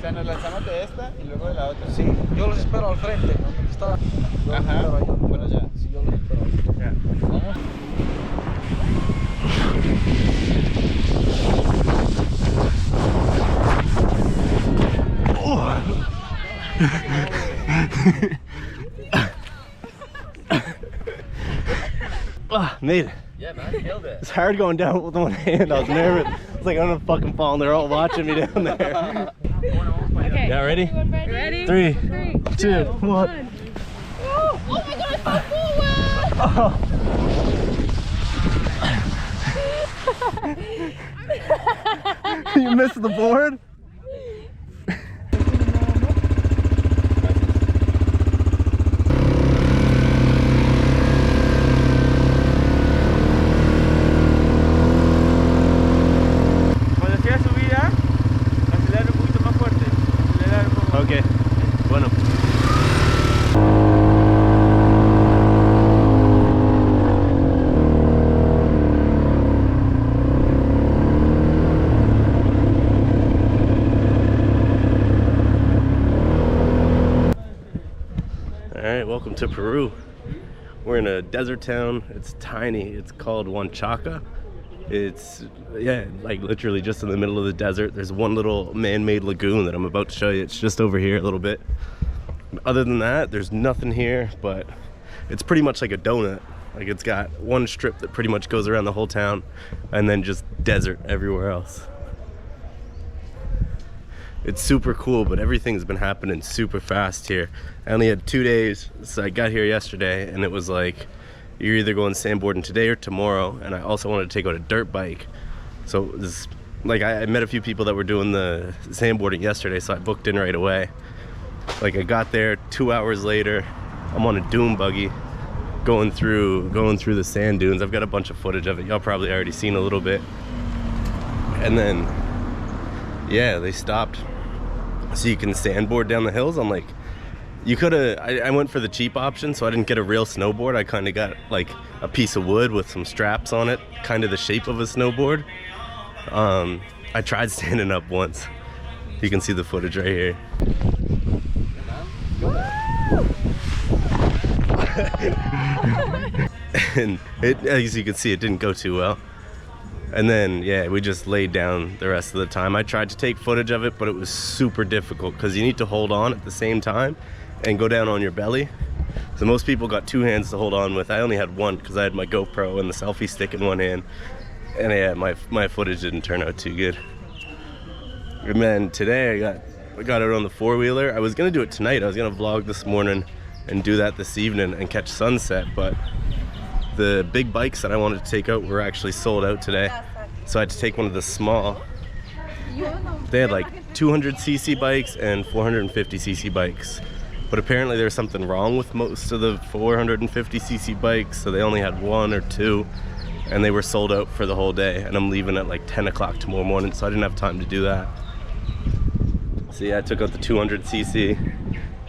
sea, nos lanzamos de esta y luego de la otra. Sí, yo los espero al frente. ¿Dónde está? Yo los Ajá. espero allá. Bueno, ya. Sí, yo los espero. Ya. Vamos. Made it. Yeah, man, killed it. It's hard going down with one hand. I was nervous. It's like I'm gonna fucking fall and they're all watching me down there. Okay. Yeah, ready? Ready? 3, 2, 2, 1. Oh my god, so forward! You missed the board? Okay, bueno. Alright, welcome to Peru. We're in a desert town. It's tiny. It's called Huacachina. It's, yeah, like literally just in the middle of the desert. There's one little man-made lagoon that I'm about to show you. It's just over here a little bit. Other than that, there's nothing here, but it's pretty much like a donut. Like it's got one strip that pretty much goes around the whole town and then just desert everywhere else. It's super cool, but everything's been happening super fast here. I only had 2 days, so I got here yesterday and it was like, you're either going sandboarding today or tomorrow, and I also wanted to take out a dirt bike. So it was like I met a few people that were doing the sandboarding yesterday, so I booked in right away. Like I got there 2 hours later, I'm on a dune buggy going through the sand dunes. I've got a bunch of footage of it. Y'all probably already seen a little bit. And then yeah, they stopped so you can sandboard down the hills. I'm like, you could have, I went for the cheap option, so I didn't get a real snowboard. I kind of got like a piece of wood with some straps on it, kind of the shape of a snowboard. I tried standing up once. You can see the footage right here. And it, as you can see, it didn't go too well. And then, yeah, we just laid down the rest of the time. I tried to take footage of it, but it was super difficult because you need to hold on at the same time and go down on your belly. So most people got 2 hands to hold on with. I only had one because I had my GoPro and the selfie stick in one hand. And yeah, my footage didn't turn out too good. And then today I got it on the 4-wheeler. I was gonna do it tonight. I was gonna vlog this morning and do that this evening and catch sunset, but the big bikes that I wanted to take out were actually sold out today. So I had to take one of the small. They had like 200cc bikes and 450cc bikes. But apparently there's something wrong with most of the 450cc bikes, so they only had 1 or 2, and they were sold out for the whole day. And I'm leaving at like 10 o'clock tomorrow morning, so I didn't have time to do that. So yeah, I took out the 200cc,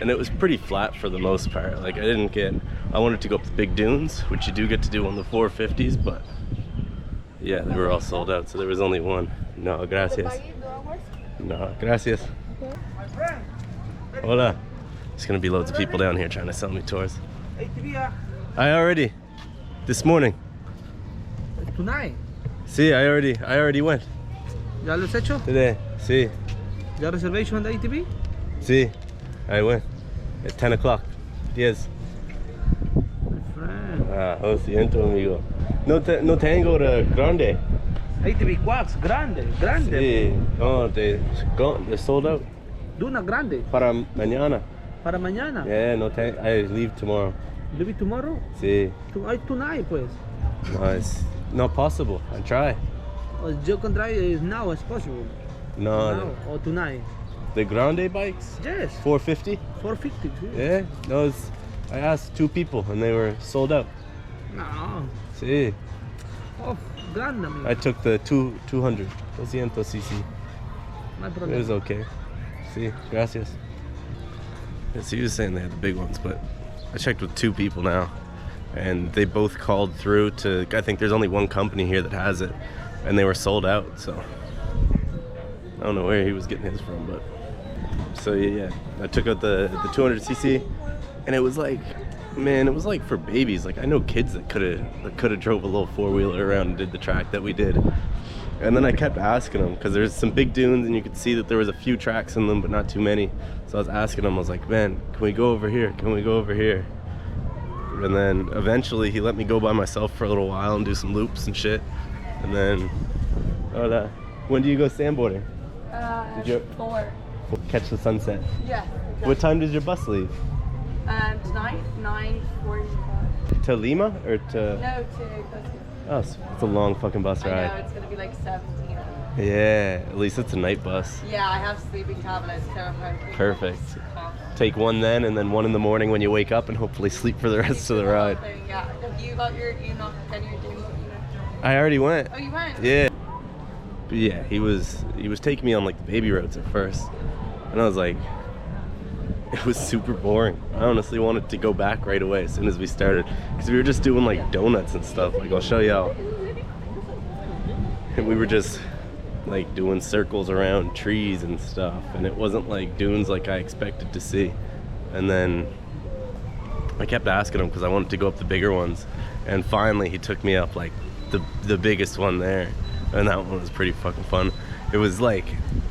and it was pretty flat for the most part. Like I wanted to go up the big dunes, which you do get to do on the 450s, but yeah, they were all sold out, so there was only one. No, gracias. No, gracias. Hola. There's gonna be loads of people down here trying to sell me tours. I already, this morning. Tonight? Sí, I already went. ¿Ya lo has hecho? Today, sí. ¿Ya reservation de ATV? Sí, I went. At 10 o'clock. Yes. My friend. Ah, lo siento, amigo. No tengo de grande. ATV quads, grande. Sí, no, they're sold out. De una grande. Para mañana. Para mañana. Yeah, I leave tomorrow. Leave it tomorrow? Sí. Tonight, pues. No, it's not possible. I try. You can try it now as possible. No. Now or tonight. The grande bikes? Yes. 450? 450. Yeah. No, I asked 2 people and they were sold out. No. Sí. Oh, grande, amigo. I took the 200. 200cc. No It problem. was okay. Sí, gracias. Yeah, so he was saying they had the big ones, but I checked with 2 people now, and they both called through to, I think there's only one company here that has it, and they were sold out, so I don't know where he was getting his from, but So yeah, I took out the 200cc, and it was like, man, it was like for babies. Like I know kids that could have drove a little four-wheeler around and did the track that we did. And then I kept asking them because there's some big dunes and you could see that there was a few tracks in them, but not too many. So I was asking him, I was like, man, can we go over here? Can we go over here? And then eventually he let me go by myself for a little while and do some loops and shit. And then, when do you go sandboarding? Did you 4. catch the sunset? Yeah. What time does your bus leave? Tonight, 9:45. To Lima or to? No, to Costa. Oh, so it's a long fucking bus I know, ride. it's gonna be like 17 hours. Yeah, at least it's a night bus. Yeah, I have sleeping tablets, so I'm hoping. Perfect. Take one then, and then one in the morning when you wake up, and hopefully sleep for the rest of the ride. Yeah. Have you got your, you not done your doing? I already went. Oh, you went? Yeah. But yeah, he was taking me on like the baby roads at first, and I was like, it was super boring. I honestly wanted to go back right away as soon as we started, because we were just doing like donuts and stuff. Like I'll show you how. And we were just like doing circles around trees and stuff, and it wasn't like dunes like I expected to see. And then I kept asking him because I wanted to go up the bigger ones, and finally he took me up like the biggest one there, and that one was pretty fucking fun. It was like,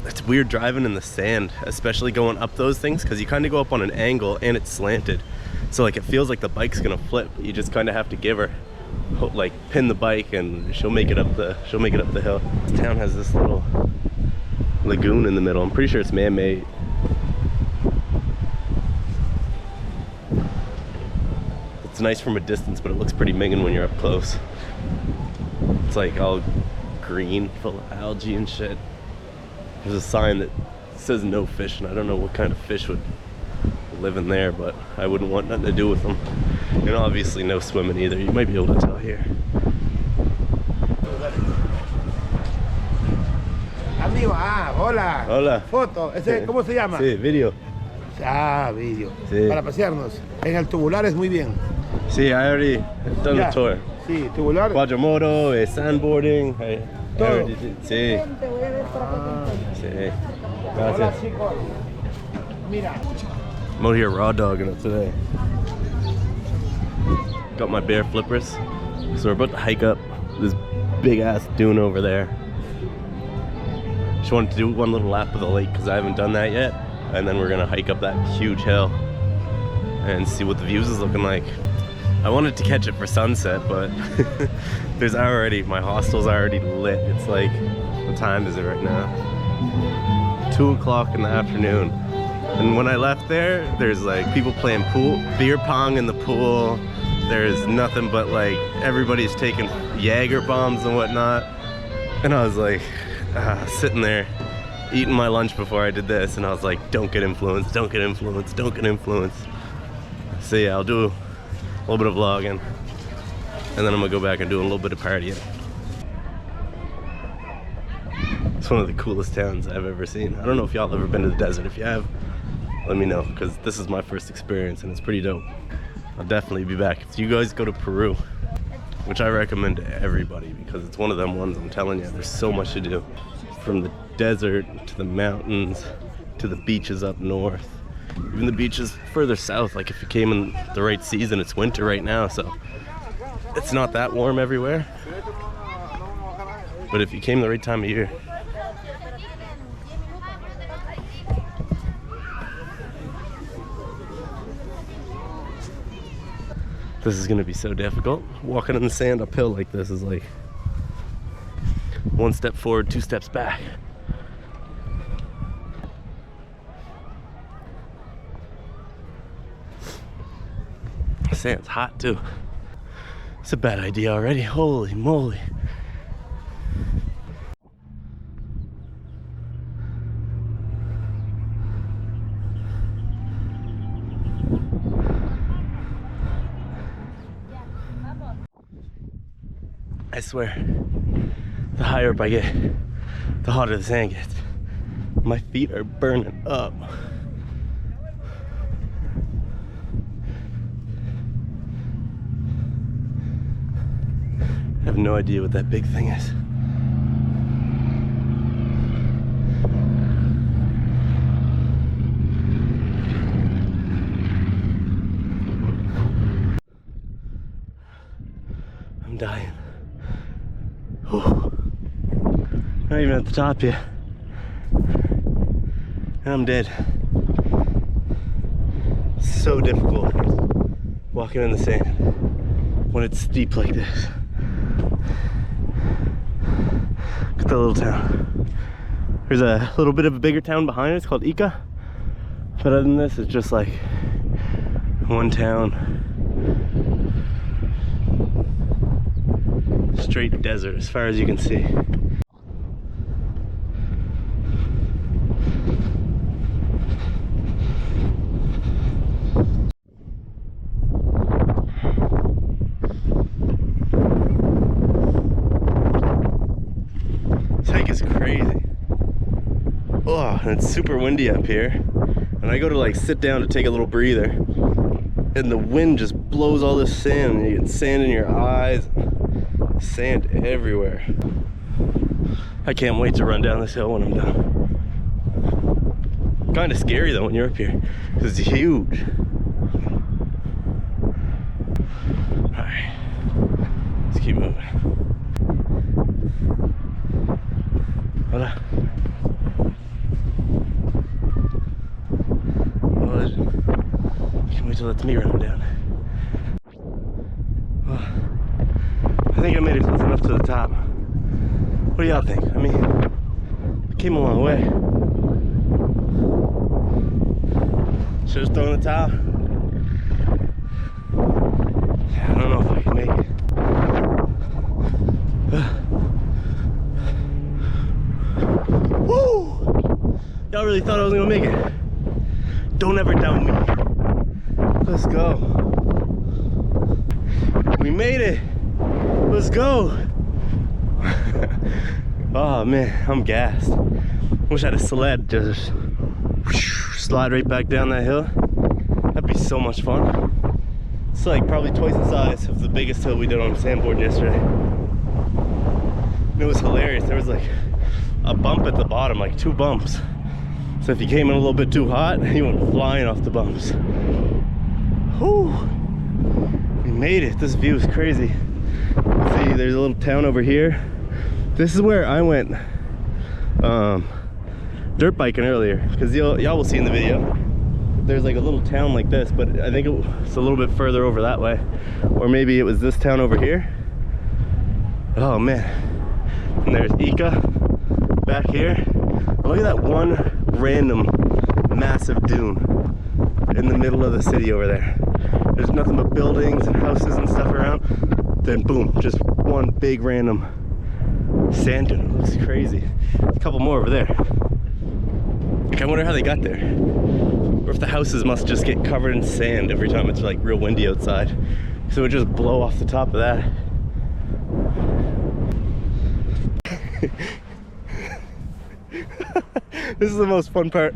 it's weird driving in the sand, especially going up those things, because you kind of go up on an angle and it's slanted, so like it feels like the bike's gonna flip. You just kind of have to give her, like pin the bike, and she'll make it up the hill. This town has this little lagoon in the middle. I'm pretty sure it's man-made. It's nice from a distance, but it looks pretty minging when you're up close. It's like all green, full of algae and shit. There's a sign that says no fish, and I don't know what kind of fish would live in there, but I wouldn't want nothing to do with them. And obviously no swimming either. You might be able to tell here. Amigo, hola. Hola. Foto, ¿cómo se llama? Sí, video. Video. Sí. Para pasearnos. En el tubular es muy bien. Sí, I already done the Ya. tour. Sí, tubular. Quadrimoto, sandboarding. I Todo. already did. Sí. Sí. Hola Gracias. chicos. Mira. I'm out here raw dogging it today. Got my bare flippers. So we're about to hike up this big ass dune over there. Just wanted to do one little lap of the lake because I haven't done that yet. And then we're gonna hike up that huge hill and see what the views is looking like. I wanted to catch it for sunset, but there's already, my hostel's already lit. It's like, what time is it right now? 2 o'clock in the afternoon. And when I left there, there's like people playing beer pong in the pool. There's nothing but like, everybody's taking Jaeger bombs and whatnot. And I was like, sitting there, eating my lunch before I did this, and I was like, don't get influenced, don't get influenced, don't get influenced. So yeah, I'll do a little bit of vlogging, and then I'm gonna go back and do a little bit of partying. It's one of the coolest towns I've ever seen. I don't know if y'all ever been to the desert. If you have, let me know, because this is my first experience and it's pretty dope. I'll definitely be back. If you guys go to Peru, which I recommend to everybody, because it's one of them ones, I'm telling you, there's so much to do. From the desert to the mountains to the beaches up north. Even the beaches further south, like if you came in the right season, it's winter right now, so it's not that warm everywhere. But if you came the right time of year, this is gonna be so difficult. Walking in the sand uphill like this is like 1 step forward, 2 steps back. The sand's hot too. It's a bad idea already. Holy moly. I swear, the higher up I get, the hotter the sand gets. My feet are burning up. I have no idea what that big thing is. dying. Whew. Not even at the top yet. And I'm dead. It's so difficult walking in the sand when it's steep like this. Look at the little town. There's a little bit of a bigger town behind it. It's called Ica. But other than this, it's just like one town. Straight desert as far as you can see. This hike is crazy. Oh, and it's super windy up here. And I go to like sit down to take a little breather. And the wind just blows all this sand, and you get sand in your eyes. Sand everywhere. I can't wait to run down this hill when I'm done. Kind of scary though when you're up here, because it's huge. Alright, let's keep moving. Hola. Can't wait till it's me running down. I think I made it close enough to the top. What do y'all think? I mean, I came a long way. Should have thrown the towel. Yeah, I don't know if I can make it. Woo! Y'all really thought I was gonna make it. Don't ever doubt me. Let's go. We made it. Let's go. Oh man, I'm gassed. Wish I had a sled to just slide right back down that hill. That'd be so much fun. It's like probably twice the size of the biggest hill we did on sandboard yesterday. And it was hilarious. There was like a bump at the bottom, like 2 bumps. So if you came in a little bit too hot, you went flying off the bumps. Whew. We made it. This view is crazy. See, there's a little town over here. This is where I went dirt biking earlier, because y'all will see in the video. There's like a little town like this, but I think it's a little bit further over that way. Or maybe it was this town over here. Oh man. And there's Ica back here. Look at that one random massive dune in the middle of the city over there. There's nothing but buildings and houses and stuff around. Then boom, just one big random sand dune. It looks crazy. A couple more over there. Like, I wonder how they got there. Or if the houses must just get covered in sand every time it's like real windy outside. So it would just blow off the top of that. This is the most fun part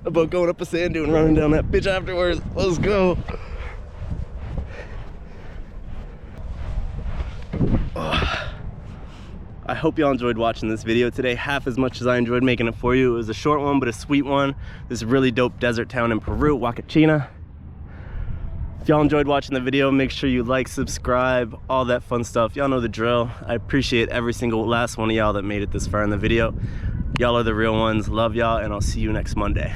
about going up a sand dune and running down that bitch afterwards. Let's go. I hope y'all enjoyed watching this video today, half as much as I enjoyed making it for you. It was a short one, but a sweet one. This really dope desert town in Peru, Huacachina. If y'all enjoyed watching the video, make sure you like, subscribe, all that fun stuff. Y'all know the drill. I appreciate every single last one of y'all that made it this far in the video. Y'all are the real ones. Love y'all, and I'll see you next Monday.